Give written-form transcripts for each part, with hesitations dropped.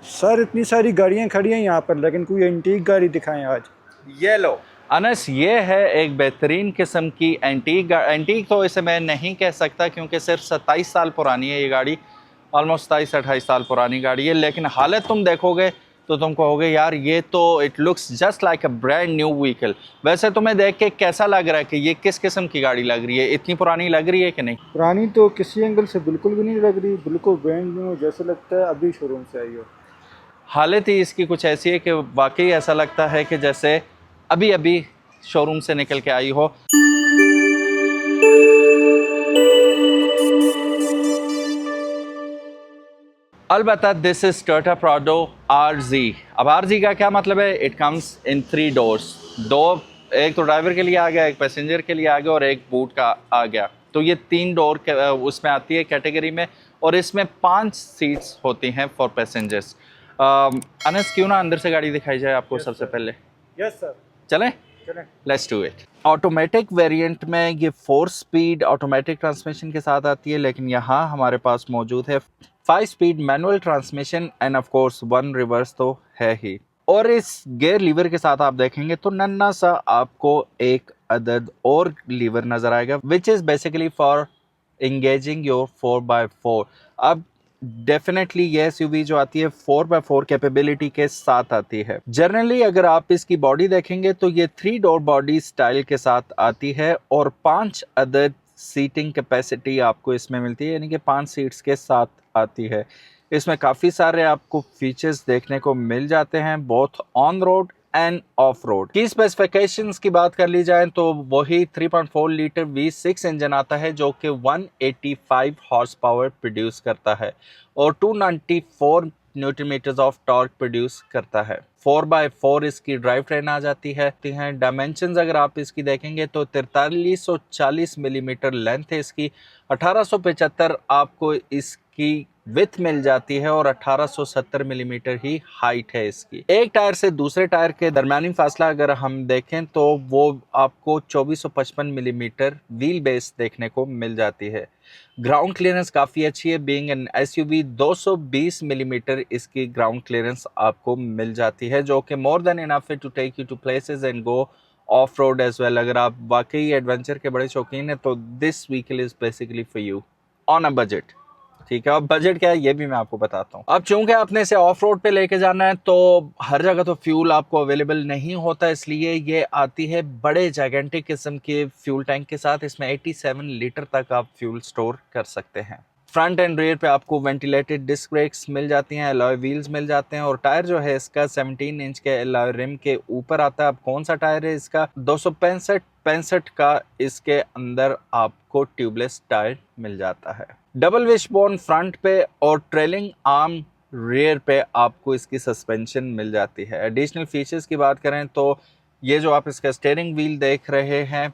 Sir इतनी सारी गाड़ियां खड़ी हैं यहाँ पर, लेकिन कोई एंटीक गाड़ी दिखाएं आज। ये लो अनस, ये है एक बेहतरीन किस्म की एंटीक। एंटीक तो इसे मैं नहीं कह सकता क्योंकि सिर्फ 27 साल पुरानी है ये गाड़ी। ऑलमोस्ट 27-28 साल पुरानी गाड़ी है, लेकिन हालत तुम देखोगे तो तुम कहोगे यार ये तो it looks just like a brand new vehicle. वैसे तुम्हें देख के कैसा लग रहा है कि ये किस किस्म की गाड़ी लग रही है? इतनी पुरानी लग रही है कि नहीं? पुरानी तो किसी एंगल से बिल्कुल भी नहीं लग रही, बिल्कुल ब्रांड न्यू, जैसे लगता है अभी शोरूम से आई हो। हालत ही इसकी कुछ ऐसी है कि वाकई ऐसा लगता है कि जैसे अभी अभी शोरूम से निकल के आई हो। अलबत्ता this is Toyota Prado RG. अब आरजी का क्या मतलब है? It comes in 3 doors. दो, एक तो ड्राइवर के लिए आ गया, एक पैसेंजर के लिए आ गया और एक बूट का आ गया। तो ये 3 डोर उसमें आती है कैटेगरी में, और इसमें 5 सीट्स होती हैं फॉर पैसेंजर्स। अनस, क्यों ना अंदर से गाड़ी दिखाई जाए आपको सबसे पहले? यस सर, चलें? चलें। Let's do it. Automatic variant में ये 4 स्पीड ऑटोमेटिक ट्रांसमिशन के साथ आती है, लेकिन यहाँ हमारे पास मौजूद है 5 speed manual transmission end of course 1 reverse तो है ही। और इस गियर लीवर के साथ आप देखेंगे तो नन्ना सा आपको एक अदद और लीवर नजर आएगा, which is basically for engaging your 4x4। अब डेफिनेटली ये एसयूवी जो आती है 4x4 कैपेबिलिटी के साथ आती है। जनरली अगर आप इसकी बॉडी देखेंगे तो ये 3 डोर बॉडी स्टाइल के साथ आती है और 5 अदर सीटिंग कैपेसिटी आपको इसमें मिलती है, यानी कि 5 सीट्स के साथ आती है। इसमें काफ़ी सारे आपको फीचर्स देखने को मिल जाते हैं, both on road end of road. की स्पेसिफिकेशंस की बात कर ली जाए तो वही 3.4 लीटर V6 इंजन आता है जो कि 185 हॉर्स पावर प्रोड्यूस करता है और 294 newton metres of torque produce करता है। 4x4 इसकी ड्राइव ट्रेन आ जाती है। डायमेंशंस अगर आप इसकी देखेंगे तो 4340 मिलीमीटर लेंथ है इसकी, 1875 आपको इसकी विथ मिल जाती है और 1870 मिलीमीटर ही हाइट है इसकी। एक टायर से दूसरे टायर के दरमियानी फासला अगर हम देखें तो वो आपको 2455 मिलीमीटर व्हील बेस देखने को मिल जाती है। ग्राउंड क्लियरेंस काफ़ी अच्छी है, बीइंग एन एसयूवी 220 मिलीमीटर इसकी ग्राउंड क्लियरेंस आपको मिल जाती है, जो कि more than enough to take you to places and go off road as well. अगर आप वाकई एडवेंचर के बड़े शौकीन हैं तो this vehicle is basically for you on a budget. ठीक है, अब बजट क्या है ये भी मैं आपको बताता हूँ। अब चूंकि आपने इसे ऑफ रोड पे लेके जाना है तो हर जगह तो फ्यूल आपको अवेलेबल नहीं होता, इसलिए ये आती है बड़े जायगेंटिक किस्म के फ्यूल टैंक के साथ। इसमें 87 लीटर तक आप फ्यूल स्टोर कर सकते हैं। फ्रंट एंड रेयर पे आपको वेंटिलेटेड डिस्क ब्रेक्स मिल जाती हैं, अलॉय व्हील्स मिल जाते हैं और टायर जो है इसका 17 इंच के अलॉय रिम के ऊपर आता है। अब कौन सा टायर है इसका? 265 का इसके अंदर आपको ट्यूबलेस टायर मिल जाता है। डबल विशबोन फ्रंट पे और ट्रेलिंग आर्म रेयर पे आपको इसकी सस्पेंशन मिल जाती है। एडिशनल फीचर्स की बात करें तो ये जो आप इसका स्टीयरिंग व्हील देख रहे हैं,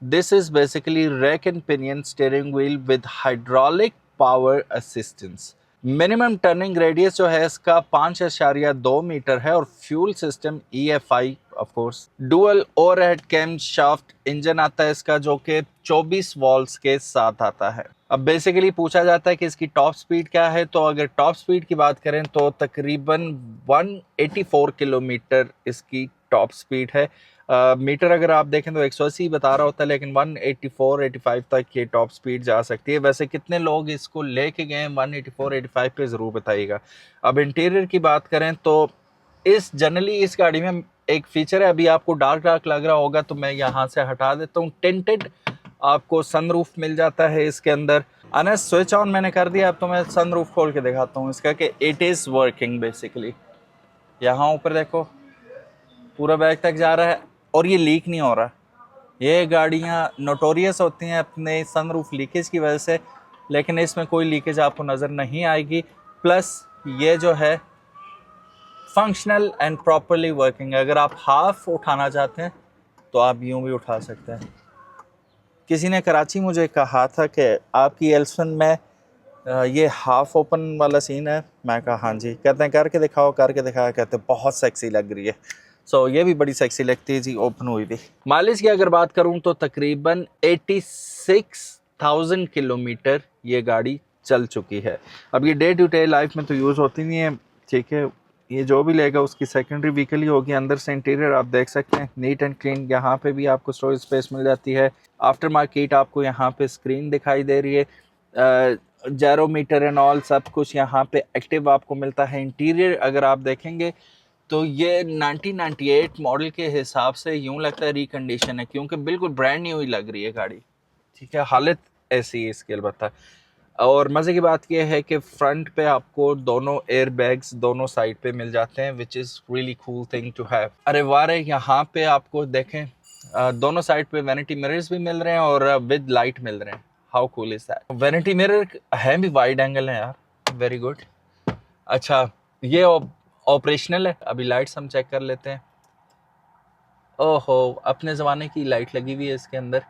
this is basically rack and pinion steering wheel with hydraulic power assistance. Minimum turning radius जो है इसका 5.2 मीटर है और fuel system EFI of course. Dual overhead camshaft engine आता है इसका जो कि 24 वॉल्व्स के साथ आता है। अब बेसिकली पूछा जाता है कि इसकी टॉप स्पीड क्या है, तो अगर टॉप स्पीड की बात करें तो तकरीबन 184 किलोमीटर इसकी टॉप स्पीड है। मीटर अगर आप देखें तो 180 बता रहा होता है, लेकिन 184-85 तक ये टॉप स्पीड जा सकती है। वैसे कितने लोग इसको लेके गए 184-85 पे ज़रूर बताइएगा। अब इंटीरियर की बात करें तो जनरली इस गाड़ी में एक फीचर है, अभी आपको डार्क लग रहा होगा तो मैं यहाँ से हटा देता हूँ। टिंटेड आपको सनरूफ मिल जाता है इसके अंदर। अनस, स्विच ऑन मैंने कर दिया, अब तो मैं सनरूफ खोल के दिखाता हूँ इसका कि इट इज़ वर्किंग बेसिकली। यहाँ ऊपर देखो पूरा बैग तक जा रहा है और ये लीक नहीं हो रहा। ये गाड़ियाँ नोटोरियस होती हैं अपने सनरूफ लीकेज की वजह से, लेकिन इसमें कोई लीकेज आपको नज़र नहीं आएगी। प्लस ये जो है फंक्शनल एंड प्रॉपरली वर्किंग है। अगर आप हाफ उठाना चाहते हैं तो आप यूँ भी उठा सकते हैं। किसी ने कराची मुझे कहा था कि आपकी एल्सन में ये हाफ ओपन वाला सीन है। मैं कहा हाँ जी। कहते हैं करके दिखाओ, करके दिखाया, कहते हैं बहुत सेक्सी लग रही है। सो ये भी बड़ी सेक्सी लगती है जी ओपन हुई भी। माइलेज की अगर बात करूं तो तकरीबन 86,000 किलोमीटर ये गाड़ी चल चुकी है। अब ये डे टू डे लाइफ में तो यूज़ होती नहीं है, ठीक है, ये जो भी लेगा उसकी सेकेंडरी व्हीकल ही होगी। अंदर से इंटीरियर आप देख सकते हैं नीट एंड क्लीन। यहाँ पे भी आपको स्टोरेज स्पेस मिल जाती है। आफ्टर मार्केट आपको यहाँ पे स्क्रीन दिखाई दे रही है, जैरोमीटर एंड ऑल सब कुछ यहाँ पे एक्टिव आपको मिलता है। इंटीरियर अगर आप देखेंगे तो ये 1998 मॉडल के हिसाब से यूं लगता है रिकंडीशन है, क्योंकि बिल्कुल ब्रांड न्यू ही लग रही है गाड़ी। ठीक है, हालत ऐसी है इसकी अलबत्ता। और मज़े की बात यह है कि फ्रंट पे आपको दोनों एयर बैग्स दोनों साइड पे मिल जाते हैं, which is really cool thing to have. अरे वाह रे, यहाँ पे आपको देखें दोनों साइड पे वैनिटी मिरर्स भी मिल रहे हैं और विद लाइट मिल रहे हैं। How cool is that. Vanity mirror है भी वाइड एंगल है यार, वेरी गुड। अच्छा, ये ऑपरेशनल है। अभी लाइट्स हम चेक कर लेते हैं। ओहो, अपने ज़माने की लाइट लगी हुई है इसके अंदर।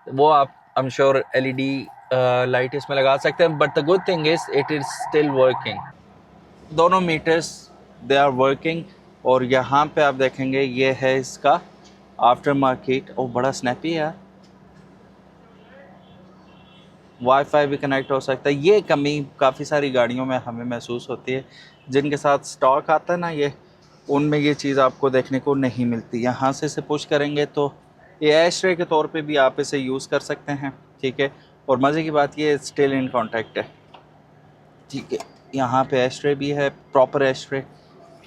वो आप I am sure LED light इसमें लगा सकते हैं, but the good thing is it is still working. दोनों मीटर्स दे आर वर्किंग। और यहाँ पे आप देखेंगे ये है इसका आफ्टर मार्केट। ओ बड़ा स्नैपी है यार, वाईफाई भी कनेक्ट हो सकता है। ये कमी काफ़ी सारी गाड़ियों में हमें महसूस होती है जिनके साथ स्टॉक आता है ना, ये उनमें ये चीज़ आपको देखने को नहीं मिलती। यहाँ से इसे पुश करेंगे तो ये एशट्रे के तौर पे भी आप इसे यूज़ कर सकते हैं। ठीक है, और मज़े की बात ये स्टिल इन कॉन्टैक्ट है। ठीक है, यहाँ पे एशट्रे भी है, प्रॉपर एशट्रे।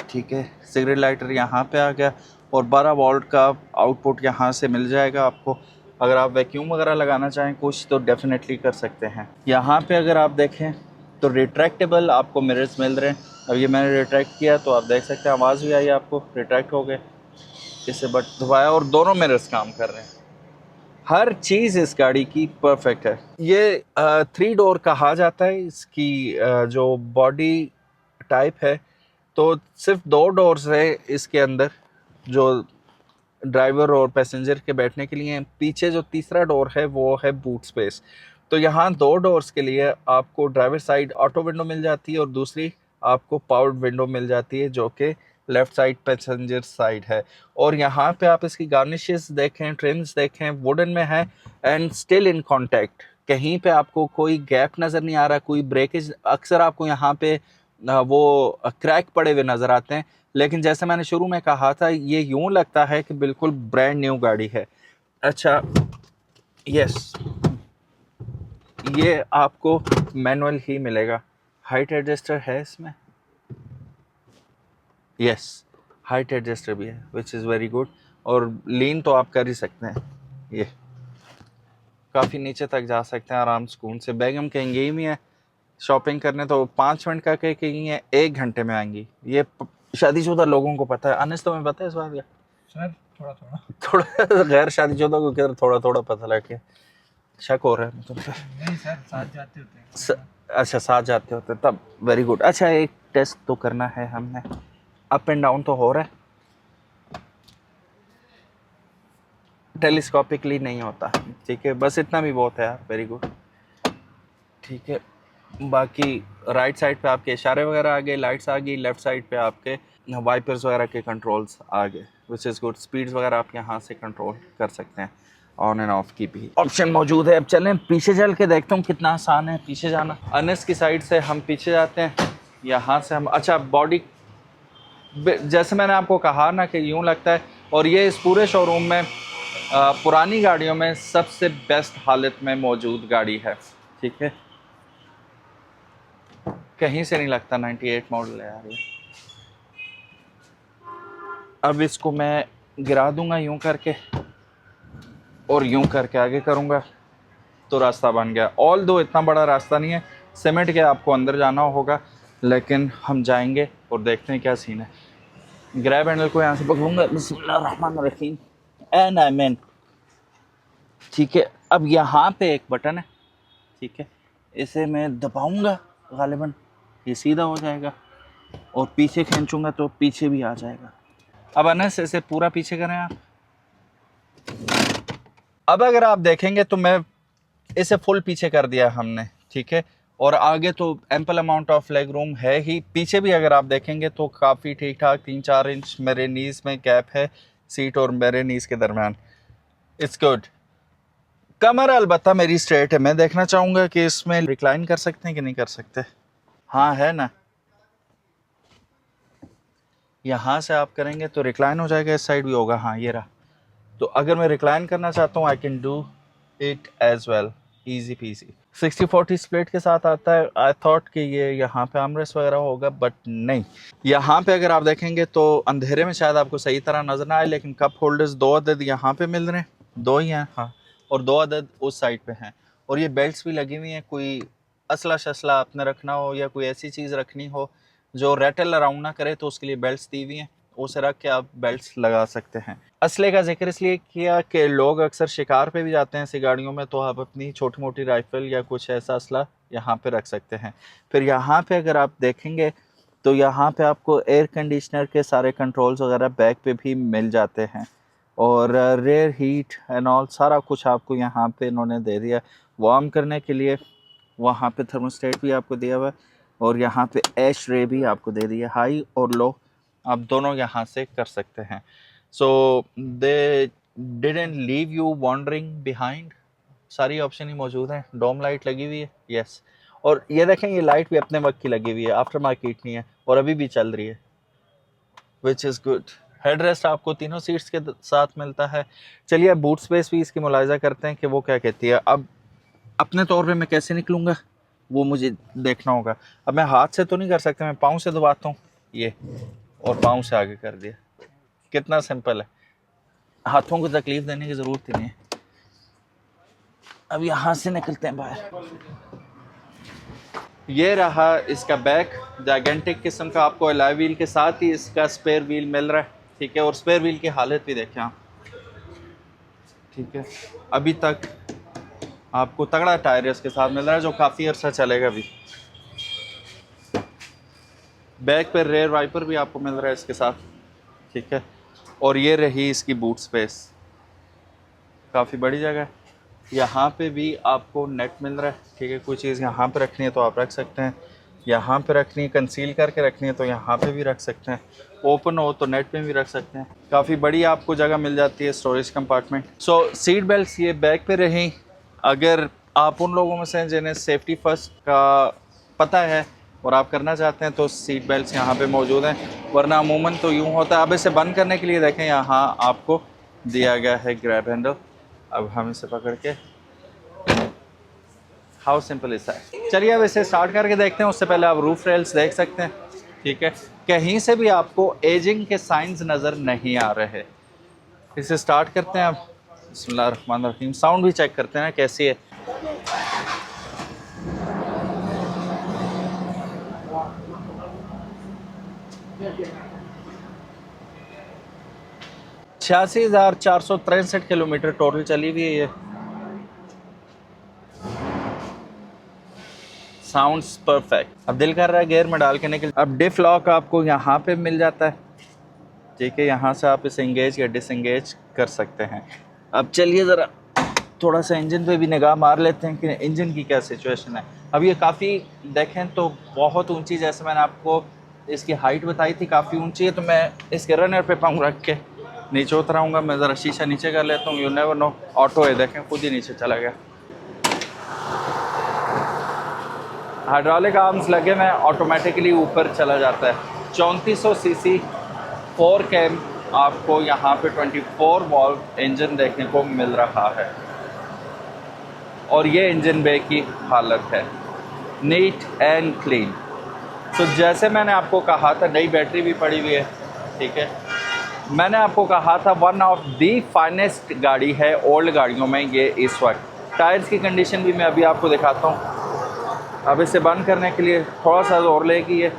ठीक है, सिगरेट लाइटर यहाँ पे आ गया और 12 वोल्ट का आउटपुट यहाँ से मिल जाएगा आपको। अगर आप वैक्यूम वगैरह लगाना चाहें कुछ तो डेफिनेटली कर सकते हैं। यहाँ पे अगर आप देखें तो रिट्रैक्टेबल आपको मिरर्स मिल रहे हैं। अब ये मैंने रिट्रैक्ट किया तो आप देख सकते हैं आवाज़ भी आई आपको, रिट्रैक्ट हो गए। इसे बट दबाया और दोनों मिरर्स काम कर रहे हैं। हर चीज़ इस गाड़ी की परफेक्ट है। ये 3 डोर कहा जाता है। इसकी जो बॉडी टाइप है तो सिर्फ 2 डोर्स है इसके अंदर, जो ड्राइवर और पैसेंजर के बैठने के लिए। पीछे जो तीसरा डोर है वो है बूट स्पेस। तो यहाँ 2 डोर्स के लिए आपको ड्राइवर साइड ऑटो विंडो मिल जाती है और दूसरी आपको पावर्ड विंडो मिल जाती है जो कि लेफ़्ट साइड पैसेंजर साइड है। और यहाँ पे आप इसकी गार्निशेस देखें, ट्रिम्स देखें, वुडन में है एंड स्टिल इन कॉन्टैक्ट। कहीं पे आपको कोई गैप नज़र नहीं आ रहा, कोई ब्रेकेज। अक्सर आपको यहाँ पे वो क्रैक पड़े हुए नज़र आते हैं, लेकिन जैसे मैंने शुरू में कहा था ये यूं लगता है कि बिल्कुल ब्रांड न्यू गाड़ी है। अच्छा, यस, ये आपको मैनुअल ही मिलेगा। हाइट एडजस्टर है इसमें, यस, हाइट एडजस्टर भी है विच इज़ वेरी गुड। और लीन तो आप कर ही सकते हैं, ये काफ़ी नीचे तक जा सकते हैं आराम सुकून से। बेगम कहेंगे ही नहीं है शॉपिंग करने तो 5 मिनट का कहीं है 1 घंटे में आएंगी। ये शादीशुदा लोगों को पता है। अनस तुम्हें पता है इस बात का? सर थोड़ा गैर शादीशुदा को किधर थोड़ा थोड़ा पता लग गया। शक हो रहा है तुम पे? नहीं सर, साथ जाते होते हैं। अच्छा, साथ जाते होते तब वेरी गुड। अच्छा, एक टेस्ट तो करना है हमने। अप एंड डाउन तो हो रहा है, टेलीस्कोपिकली नहीं होता। ठीक है, बस इतना भी बहुत है यार, वेरी गुड। ठीक है, बाकी राइट साइड पे आपके इशारे वगैरह आ गए, लाइट्स आ गई। लेफ्ट साइड पे आपके वाइपर्स वगैरह के कंट्रोल्स आ गए, विच इज़ गुड। स्पीड्स वगैरह आप यहाँ से कंट्रोल कर सकते हैं, ऑन एंड ऑफ की भी ऑप्शन मौजूद है। अब चलें पीछे चल के देखता हूँ कितना आसान है पीछे जाना। अनस की साइड से हम पीछे जाते हैं, यहाँ से हम। अच्छा, बॉडी जैसे मैंने आपको कहा ना कि यूँ लगता है, और ये इस पूरे शोरूम में पुरानी गाड़ियों में सबसे बेस्ट हालत में मौजूद गाड़ी है। ठीक है, कहीं से नहीं लगता 98 मॉडल है यार ये। अब इसको मैं गिरा दूंगा यूं करके और यूं करके आगे करूंगा तो रास्ता बन गया। ऑल दो इतना बड़ा रास्ता नहीं है, सीमेंट के आपको अंदर जाना होगा, लेकिन हम जाएंगे और देखते हैं क्या सीन है। ग्रैब हैंडल को यहाँ से पकड़ूंगा, बिस्मिल्लाहिर्रहमानिर्रहीम, एंड आई मीन। ठीक है, अब यहाँ पे एक बटन है। ठीक है, इसे मैं दबाऊंगा, गालिबन ये सीधा हो जाएगा, और पीछे खींचूंगा तो पीछे भी आ जाएगा। अब अनस इसे पूरा पीछे करें आप। अब अगर आप देखेंगे तो मैं इसे फुल पीछे कर दिया हमने। ठीक है, और आगे तो ample amount of leg room है ही। पीछे भी अगर आप देखेंगे तो काफ़ी ठीक ठाक 3-4 इंच मेरे नीज़ में गैप है सीट और मेरे नीज़ के दरम्यान। It's good. कमर अलबत्ता मेरी स्ट्रेट है। मैं देखना चाहूँगा कि इसमें रिक्लाइन कर सकते हैं कि नहीं कर सकते। हाँ है ना, यहाँ से आप करेंगे तो रिक्लाइन हो जाएगा, इस साइड भी होगा, हाँ ये रहा। तो अगर मैं रिक्लाइन करना चाहता हूँ I can do it as well, easy peasy. 60-40 split के साथ आता है। आई थॉट कि ये यहाँ पे आर्मरेस्ट वगैरह होगा, बट नहीं। यहाँ पे अगर आप देखेंगे तो अंधेरे में शायद आपको सही तरह नजर ना आए, लेकिन कप होल्डर्स 2 अदद यहाँ पे मिल रहे हैं, 2 ही हैं, हाँ, और 2 अदद उस साइड पे हैं। और ये बेल्ट्स भी लगी हुई हैं, कोई असला शसला आपने रखना हो या कोई ऐसी चीज़ रखनी हो जो रेटल अराउंड ना करे, तो उसके लिए बेल्ट्स दी हुई हैं, उसे रख के आप बेल्ट्स लगा सकते हैं। असले का जिक्र इसलिए किया कि लोग अक्सर शिकार पे भी जाते हैं ऐसी गाड़ियों में, तो आप अपनी छोटी मोटी राइफल या कुछ ऐसा असला यहाँ पे रख सकते हैं। फिर यहाँ पे अगर आप देखेंगे तो यहाँ पे आपको एयर कंडीशनर के सारे कंट्रोल्स वगैरह बैक पे भी मिल जाते हैं, और रेयर हीट एंड ऑल सारा कुछ आपको यहाँ पे इन्होंने दे दिया। वार्म करने के लिए वहाँ पे थर्मोस्टेट भी आपको दिया हुआ है, और यहाँ पे एश रे भी आपको दे दिया, हाई और लो आप दोनों यहाँ से कर सकते हैं। So they didn't leave you wondering behind, सारी ऑप्शन ही मौजूद हैं। डोम लाइट लगी हुई है, यस, और ये देखें ये लाइट भी अपने वक्त की लगी हुई है, आफ्टर मार्केट नहीं है, और अभी भी चल रही है, which is good. Head rest आपको तीनों सीट्स के साथ मिलता है। चलिए अब बूट स्पेस भी इसकी मुलाहिजा करते हैं कि वो क्या कहती है। अब अपने तौर पे मैं कैसे निकलूँगा वो मुझे देखना होगा। अब मैं हाथ से तो नहीं कर सकता, मैं पाँव से दबाता हूँ ये, और पाँव से आगे कर दिया, कितना सिंपल है, हाथों को तकलीफ देने की ज़रूरत ही नहीं है। अब यहाँ से निकलते हैं बाहर। ये रहा इसका बैक, जाइगेंटिक किस्म का, आपको अलॉय व्हील के साथ ही इसका स्पेयर व्हील मिल रहा है, ठीक है, और स्पेयर व्हील की हालत भी देखें आप, ठीक है, अभी तक आपको तगड़ा टायर इसके साथ मिल रहा है जो काफ़ी अर्सा चलेगा भी। बैक पर रेयर वाइपर भी आपको मिल रहा है इसके साथ, ठीक है, और ये रही इसकी बूट स्पेस, काफ़ी बड़ी जगह है। यहाँ पे भी आपको नेट मिल रहा है, ठीक है, कोई चीज़ यहाँ पे रखनी है तो आप रख सकते हैं, यहाँ पे रखनी है कंसील करके रखनी है तो यहाँ पे भी रख सकते हैं, ओपन हो तो नेट पे भी रख सकते हैं, काफ़ी बड़ी आपको जगह मिल जाती है, स्टोरेज कंपार्टमेंट। सो सीट बेल्ट्स ये बैक पे रही। अगर आप उन लोगों में से जिन्हें सेफ्टी फर्स्ट का पता है और आप करना चाहते हैं तो सीट बेल्ट्स यहाँ पे मौजूद हैं, वरना अमूमन तो यूँ होता है। अब इसे बंद करने के लिए देखें यहाँ आपको दिया गया है ग्रैब हैंडल, अब हम इसे पकड़ के, हाउ सिंपल इज दैट। चलिए अब इसे स्टार्ट करके देखते हैं, उससे पहले आप रूफ रेल्स देख सकते हैं, ठीक है, कहीं से भी आपको एजिंग के साइंस नज़र नहीं आ रहे। इसे स्टार्ट करते हैं अब, बिस्मिल्लाहिर्रहमानिर्रहीम, साउंड भी चेक करते हैं कैसी है। छियासी 463 किलोमीटर टोटल चली हुई है ये। Sounds perfect. अब दिल कर रहा है गियर में डाल के निकल। अब डिफ लॉक आपको यहाँ पे मिल जाता है, ठीक है, यहाँ से आप इसे इंगेज या डिसंगेज कर सकते हैं। अब चलिए ज़रा थोड़ा सा इंजन पे भी निगाह मार लेते हैं कि इंजन की क्या सिचुएशन है। अब ये काफ़ी देखें तो बहुत ऊंची, जैसे मैंने आपको इसकी हाइट बताई थी काफ़ी ऊंची है, तो मैं इसके रनर पे पाँव रख के नीचे उतराऊँगा। मैं ज़रा शीशा नीचे कर लेता हूँ, यू नेवर नो, ऑटो है देखें खुद ही नीचे चला गया। हाइड्रोलिक आर्म्स लगे हुए, ऑटोमेटिकली ऊपर चला जाता है। 3400 सीसी 4 कैम आपको यहाँ पे 24 वॉल्व इंजन देखने को मिल रहा है, और ये इंजन बे की हालत है, नीट एंड क्लीन। तो जैसे मैंने आपको कहा था, नई बैटरी भी पड़ी हुई है, ठीक है, मैंने आपको कहा था वन ऑफ दी फाइनेस्ट गाड़ी है ओल्ड गाड़ियों में ये इस वक्त। टायर्स की कंडीशन भी मैं अभी आपको दिखाता हूँ। अब इसे बंद करने के लिए थोड़ा सा जोर लेगी ये,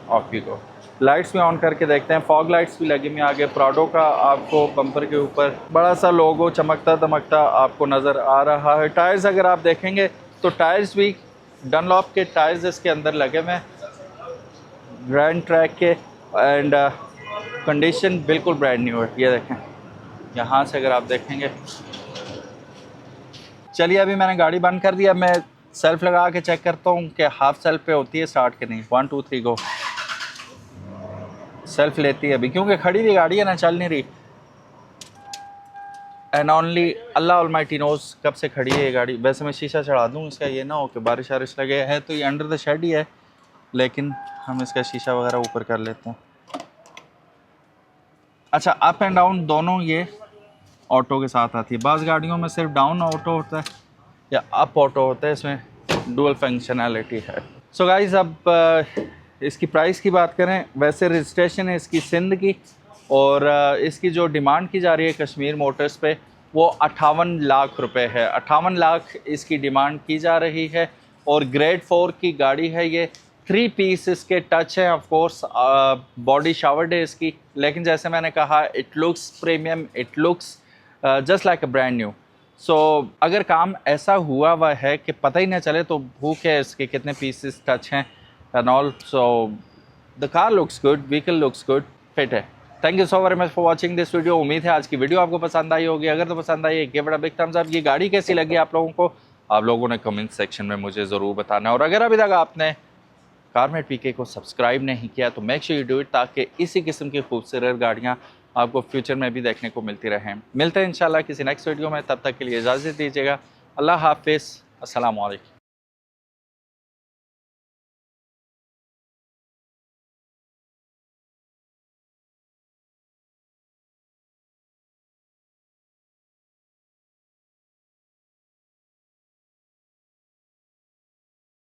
ऑफ ही गो। लाइट्स भी ऑन करके देखते हैं, फॉग लाइट्स भी लगी हुई आगे। प्राडो का आपको बम्पर के ऊपर बड़ा सा लोगो चमकता दमकता आपको नज़र आ रहा है। टायर्स अगर आप देखेंगे तो टायर्स भी डनलॉप के टायर्स इसके अंदर लगे हुए हैं, ग्रैंड ट्रैक के, एंड कंडीशन बिल्कुल ब्रांड न्यू है। ये देखें यहाँ से अगर आप देखेंगे। चलिए अभी मैंने गाड़ी बंद कर दिया, मैं सेल्फ लगा के चेक करता हूँ कि हाफ सेल्फ पे होती है स्टार्ट के नहीं। 1 2 3 गो, सेल्फ लेती है अभी, क्योंकि खड़ी हुई गाड़ी है ना, चल नहीं रही। And only Allah almighty knows कब से खड़ी है ये गाड़ी। वैसे मैं शीशा चढ़ा दूँ इसका, ये ना हो कि बारिश वारिश लगे है, तो ये अंडर द शेड ही है, लेकिन हम इसका शीशा वगैरह ऊपर कर लेते हैं। अच्छा, अप एंड डाउन दोनों ये ऑटो के साथ आती है। बाज़ गाड़ियों में सिर्फ डाउन ऑटो होता है या अप ऑटो होता है, इसमें डुअल फंक्शनैलिटी है। सो गाइज़, अब इसकी प्राइस की बात करें, वैसे रजिस्ट्रेशन है इसकी सिंध की और इसकी जो डिमांड की जा रही है कश्मीर मोटर्स पे वो 58 लाख रुपए है। 58 लाख इसकी डिमांड की जा रही है और ग्रेड 4 की गाड़ी है ये। 3 पीस इसके टच है, ऑफ कोर्स बॉडी शावर्ड है इसकी, लेकिन जैसे मैंने कहा it looks premium, it looks just like a brand new. So अगर काम ऐसा हुआ है कि पता ही ना चले तो भूख है इसके कितने पीसेस टच हैं and all. So the car looks good, vehicle looks good, fit है। Thank you so very much for watching this video. उम्मीद है आज की वीडियो आपको पसंद आई होगी। अगर तो पसंद आई है, give it a big thumbs up. ये गाड़ी कैसी लगी आप लोगों को, आप लोगों ने कमेंट सेक्शन में मुझे ज़रूर बताना। और अगर अभी तक आपने कारमेट पीके को सब्सक्राइब नहीं किया तो make sure you do it, ताकि इसी किस्म की खूबसूरत गाड़ियाँ आपको फ्यूचर में भी देखने को मिलती रहें। मिलते हैं इंशाल्लाह किसी नेक्स्ट वीडियो में, तब तक के लिए इजाज़त दीजिएगा। अल्लाह हाफिज़, अस्सलाम वालेकुम।